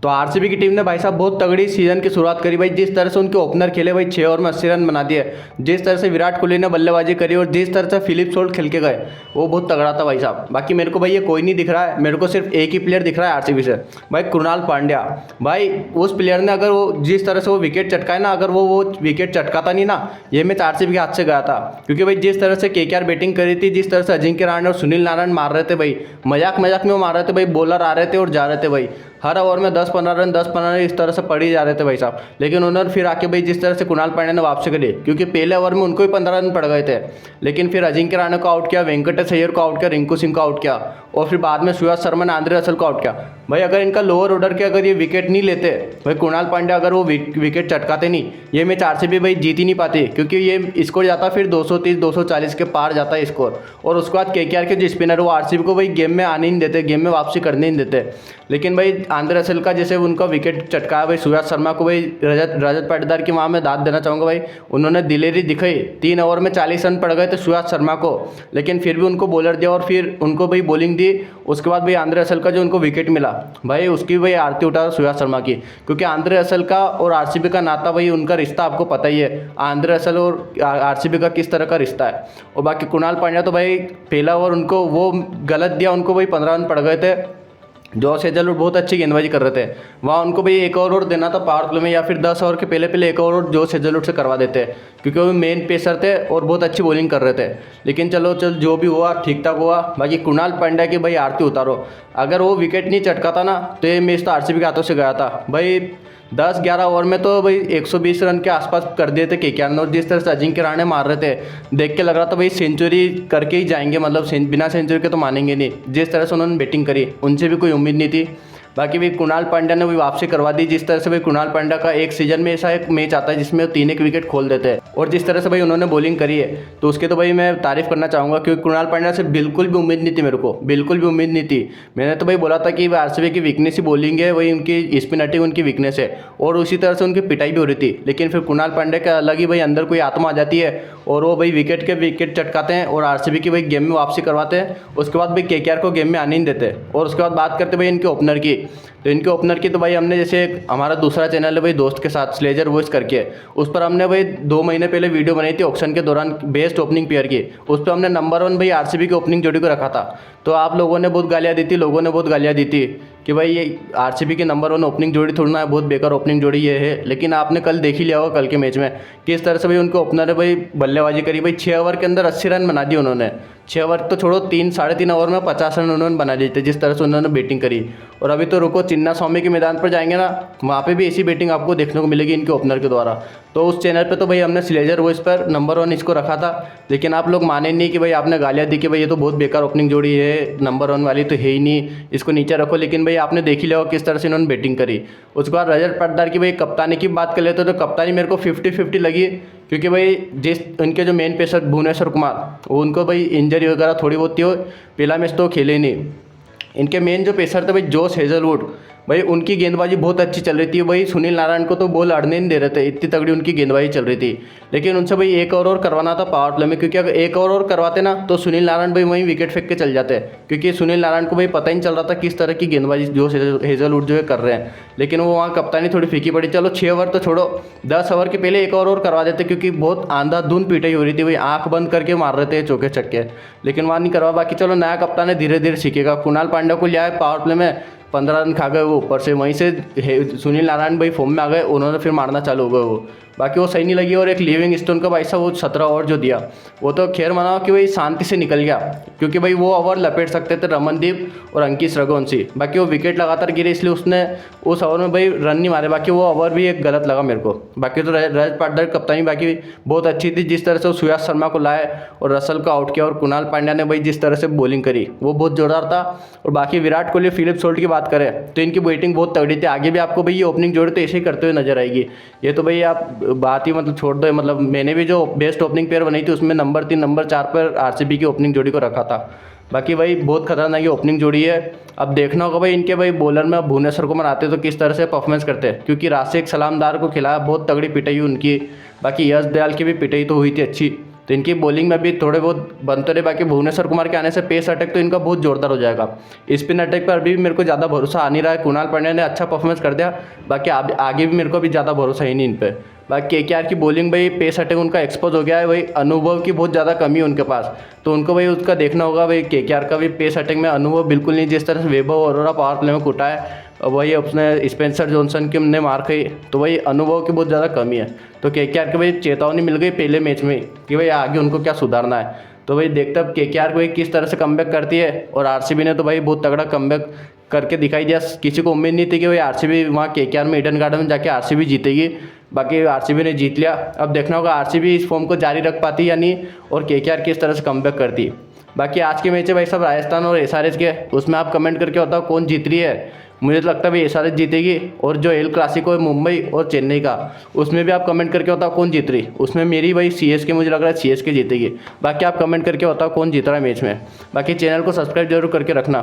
तो आरसीबी की टीम ने भाई साहब बहुत तगड़ी सीजन की शुरुआत करी भाई। जिस तरह से उनके ओपनर खेले भाई 6 ओवर में 80 रन बना दिए, जिस तरह से विराट कोहली ने बल्लेबाजी करी और जिस तरह से फिलिप सोल्ट खेल के गए वो बहुत तगड़ा था भाई साहब। बाकी मेरे को भाई ये कोई नहीं दिख रहा है, मेरे को सिर्फ एक ही प्लेयर दिख रहा है आरसीबी से भाई, कृणाल पांड्या। भाई उस प्लेयर ने अगर वो जिस तरह से वो विकेट चटकाए ना, अगर वो विकेट चटकाता नहीं ना, ये मैच आरसीबी के हाथ से गया था। क्योंकि भाई जिस तरह से केकेआर बैटिंग करी थी, जिस तरह से अजिंक्य रहाणे और सुनील नारायण मार रहे थे भाई, मजाक मजाक में वो मार रहे थे भाई, बॉलर आ रहे थे और जा रहे थे भाई, हर ओवर में 10-15 रन 10-15 रन इस तरह से पड़ ही जा रहे थे भाई साहब। लेकिन उन्होंने फिर आके भाई जिस तरह से कृणाल पांड्या ने वापसी करी, क्योंकि पहले ओवर में उनको ही 15 रन पड़ गए थे, लेकिन फिर अजिंक्य रहाणे को आउट किया, वेंकटेश अय्यर को आउट किया, रिंकू सिंह को आउट किया और फिर बाद में सुयश शर्मा ने आंद्रे रसल को आउट किया। भाई अगर इनका लोअर ऑर्डर के अगर ये विकेट नहीं लेते भाई, कृणाल पांड्या अगर वो विकेट चटकाते नहीं, ये मैच आरसीबी भाई जीत ही नहीं पाती। क्योंकि ये स्कोर जाता फिर 230-240 के पार जाता है स्कोर। और उसके बाद केकेआर के जो स्पिनर वो आरसीबी को भाई गेम में आने नहीं देते, गेम में वापसी करने नहीं देते। लेकिन भाई आंद्रे रसल का जैसे उनका विकेट चटकाया भाई, सुयश शर्मा को भाई रजत पाटीदार की वहाँ मैं दाद देना चाहूँगा भाई, उन्होंने दिलेरी दिखाई। 3 ओवर में 40 रन पड़ गए थे सुयश शर्मा को, लेकिन फिर भी उनको बॉलर दिया और फिर उनको भाई बॉलिंग दी। उसके बाद भाई आंद्रे रसल का जो उनको विकेट मिला भाई, उसकी भाई आरती उठा सुयश शर्मा की। क्योंकि आंद्रे रसल का और आरसीबी का नाता भाई, उनका रिश्ता आपको पता ही है, आंद्रे रसल और आरसीबी का किस तरह का रिश्ता है। और बाकी कृणाल पांड्या तो भाई पहला ओवर उनको वो गलत दिया, उनको भाई 15 रन पड़ गए थे। जॉस हेजलवुड बहुत अच्छी गेंदबाजी कर रहे थे, वहाँ उनको भाई एक ओवर और देना था पावर प्ले में, या फिर 10 ओवर के पहले पहले एक ओवर और जॉस हेजलवुड से करवा देते, क्योंकि वो मेन पेसर थे और बहुत अच्छी बॉलिंग कर रहे थे। लेकिन चलो जो भी हुआ ठीक ठाक हुआ। बाकी कृणाल पांड्या की भाई आरती उतारो, अगर वो विकेट नहीं चटकाता ना तो ये मैच तो आरसीबी के हाथों से गया था भाई। 10-11 ओवर में तो भाई 120 रन के आसपास कर दिए थे केकेआर ने। और जिस तरह से अजिंक्य रहाणे मार रहे थे, देख के लग रहा था भाई सेंचुरी करके ही जाएंगे, मतलब बिना सेंचुरी के तो मानेंगे नहीं। जिस तरह से उन्होंने बैटिंग करी, उनसे भी कोई उम्मीद नहीं थी। बाकी भी कृणाल पांड्या ने भी वापसी करवा दी। जिस तरह से भाई कृणाल पांड्या का एक सीजन में ऐसा एक मैच आता है जिसमें वो 3 एक विकेट खोल देते हैं, और जिस तरह से भाई उन्होंने बॉलिंग करी है तो उसके तो भाई मैं तारीफ करना चाहूँगा। क्योंकि कृणाल पांड्या से बिल्कुल भी उम्मीद नहीं थी, मेरे को बिल्कुल भी उम्मीद नहीं थी। मैंने तो भाई बोला था कि आरसीबी की वीकनेस ही बॉलिंग है, वही उनकी स्पिन अटैक उनकी वीकनेस है, और उसी तरह से उनकी पिटाई भी हो रही थी। लेकिन फिर कृणाल पांड्या का अलग ही भाई अंदर कोई आत्मा आ जाती है, और वो भाई विकेट चटकाते हैं और आरसीबी की भाई गेम में वापसी करवाते हैं। उसके बाद भाई केकेआर को गेम में आने नहीं देते। और उसके बाद बात करते भाई इनके ओपनर की, तो इनके ओपनर की तो भाई हमने जैसे हमारा दूसरा चैनल है भाई दोस्त के साथ स्लेजर वॉइस करके, उस पर हमने भाई 2 महीने पहले वीडियो बनाई थी ऑक्शन के दौरान बेस्ट ओपनिंग पेयर की। उस पर हमने नंबर 1 भाई आरसीबी की ओपनिंग जोड़ी को रखा था। तो आप लोगों ने बहुत गालियाँ दी थी, लोगों ने बहुत गालियाँ दी थी कि भाई ये आरसीबी की नंबर 1 ओपनिंग जोड़ी थोड़ी ना है, बहुत बेकार ओपनिंग जोड़ी ये है। लेकिन आपने कल देख ही लिया होगा कल के मैच में किस तरह से भाई उनके ओपनर ने भाई बल्लेबाजी करी। भाई 6 ओवर के अंदर 80 रन बना दिए उन्होंने। 6 ओवर तो छोड़ो, 3-3.5 ओवर में 50 रन उन्होंने बना लिए थे, जिस तरह से उन्होंने बैटिंग करी। और अभी तो रुको, चिन्ना स्वामी के मैदान पर जाएंगे ना, वहाँ पे भी ऐसी बैटिंग आपको देखने को मिलेगी इनके ओपनर के द्वारा। तो उस चैनल पे तो भाई हमने स्लेजर वॉइस पर नंबर 1 इसको रखा था। लेकिन आप लोग माने नहीं कि भाई आपने गालियाँ दी कि भाई ये तो बहुत बेकार ओपनिंग जोड़ी है, नंबर 1 वाली तो है ही नहीं, इसको नीचे रखो। लेकिन भाई आपने देख ही लिया किस तरह से इन्होंने बैटिंग करी। उसके बाद रजत पाटीदार की भाई कप्तानी की बात कर लेते तो कप्तानी मेरे को 50-50 लगी। क्योंकि भाई जिस उनके जो मेन पेसर भुवनेश्वर कुमार, वो उनको भाई इंजरी वगैरह थोड़ी बहुत थी, पहला मैच तो खेले ही नहीं। इनके मेन जो पेसर थे भाई जोश हेजलवुड, भाई उनकी गेंदबाजी बहुत अच्छी चल रही थी। भाई सुनील नारायण को तो बॉल अड़ने नहीं दे रहे थे, इतनी तगड़ी उनकी गेंदबाजी चल रही थी। लेकिन उनसे भाई 1 ओवर और करवाना था पावर प्ले में, क्योंकि अगर 1 ओवर और करवाते ना तो सुनील नारायण भाई वहीं विकेट फेंक के चल जाते हैं। क्योंकि सुनील नारायण को भाई पता ही नहीं चल रहा था किस तरह की गेंदबाजी जो हेजलवुड जो है कर रहे हैं। लेकिन वो वहाँ कप्तानी थोड़ी फीकी पड़ी। चलो 6 ओवर तो छोड़ो, 10 ओवर के पहले 1 ओवर और करवा देते, क्योंकि बहुत आंधाधुंध पिटाई हो रही थी भाई, आँख बंद करके मार रहे थे चौके छक्के। लेकिन वहाँ नहीं करवा। बाकी चलो नया कप्तान है, धीरे धीरे सीखेगा। कृणाल पांड्या को लिया है पावर प्ले में, 15 रन खा गए वो ऊपर से। वहीं से सुनील नारायण भाई फॉर्म में आ गए, उन्होंने फिर मारना चालू हो गए वो। बाकी वो सही नहीं लगी। और एक लिविंग स्टोन का भाई साहब वो 17 ओवर जो दिया, वो तो खैर मनाओ कि भाई शांति से निकल गया, क्योंकि भाई वो ओवर लपेट सकते थे रमनदीप और अंकित रघुवंशी। बाकी वो विकेट लगातार गिरे, इसलिए उसने उस ओवर में भाई रन नहीं मारे। बाकी वो ओवर भी एक गलत लगा मेरे को। बाकी तो रजत पाटीदार कप्तानी बाकी बहुत अच्छी थी। जिस तरह से वो सुयश शर्मा को लाए और रसल को आउट किया, और कृणाल पांड्या ने भाई जिस तरह से बॉलिंग करी वो बहुत जोरदार था। और बाकी विराट कोहली फिलिप सोल्ट की बात करें तो इनकी बैटिंग बहुत तगड़ी थी। आगे भी आपको भाई ये ओपनिंग जोड़ी तो ऐसे ही करते हुए नजर आएगी। ये तो भाई आप बात ही मतलब छोड़ दो। मतलब मैंने भी जो बेस्ट ओपनिंग पेयर बनाई थी उसमें नंबर 3 नंबर 4 पर आरसीबी की ओपनिंग जोड़ी को रखा था। बाकी भाई बहुत खतरनाक ये ओपनिंग जोड़ी है। अब देखना होगा भाई इनके भाई बॉलर में भुवनेश्वर कुमार आते तो किस तरह से परफॉर्मेंस करते हैं, क्योंकि राशिद सलामदार को खिलाया, बहुत तगड़ी पिटाई हुई उनकी। बाकी यश दयाल की भी पिटाई तो हुई थी अच्छी। तो इनकी बॉलिंग में भी थोड़े बहुत बनते रहे। बाकी भुवनेश्वर कुमार के आने से पेस अटैक तो इनका बहुत जोरदार हो जाएगा। स्पिन अटैक पर अभी भी मेरे को ज़्यादा भरोसा आ नहीं रहा है। कुणाल पांड्या ने अच्छा परफॉर्मेंस कर दिया, बाकी आगे भी मेरे को अभी ज़्यादा भरोसा ही नहीं इन पर। बाकी KKR की बॉलिंग भाई पेस अटैक उनका एक्सपोज हो गया है, वही अनुभव की बहुत ज़्यादा कमी है उनके पास, तो उनको भाई उसका देखना होगा। भाई KKR का भी पेस अटैक में अनुभव बिल्कुल नहीं, जिस तरह से वैभव अरोड़ा पावर प्ले में कुटा है, वही अपने स्पेंसर जॉनसन की हमने मार खाई, तो वही अनुभव की बहुत ज़्यादा कमी है। तो KKR के भाई चेतावनी मिल गई पहले मैच में कि भाई आगे उनको क्या सुधारना है। तो भाई देखते अब KKR भाई किस तरह से कमबैक करती है। और RCB ने तो भाई बहुत तगड़ा कमबैक करके दिखाई दिया। किसी को उम्मीद नहीं थी कि भाई RCB वहाँ KKR में ईडन गार्डन में जाके RCB जीतेगी, बाकी RCB ने जीत लिया। अब देखना होगा RCB इस फॉर्म को जारी रख पाती या नहीं, और KKR किस तरह से कमबैक करती। बाकी आज के मैच है भाई सब राजस्थान और SRH के, उसमें आप कमेंट करके बताओ कौन जीत रही है। मुझे तो लगता है भाई SRH जीतेगी। और जो एल क्लासिको है मुंबई और चेन्नई का, उसमें भी आप कमेंट करके बताओ कौन जीत रही। उसमें मेरी भाई CSK, मुझे लग रहा है CSK जीतेगी। बाकी आप कमेंट करके बताओ कौन जीत रहा है मैच में। बाकी चैनल को सब्सक्राइब जरूर करके रखना।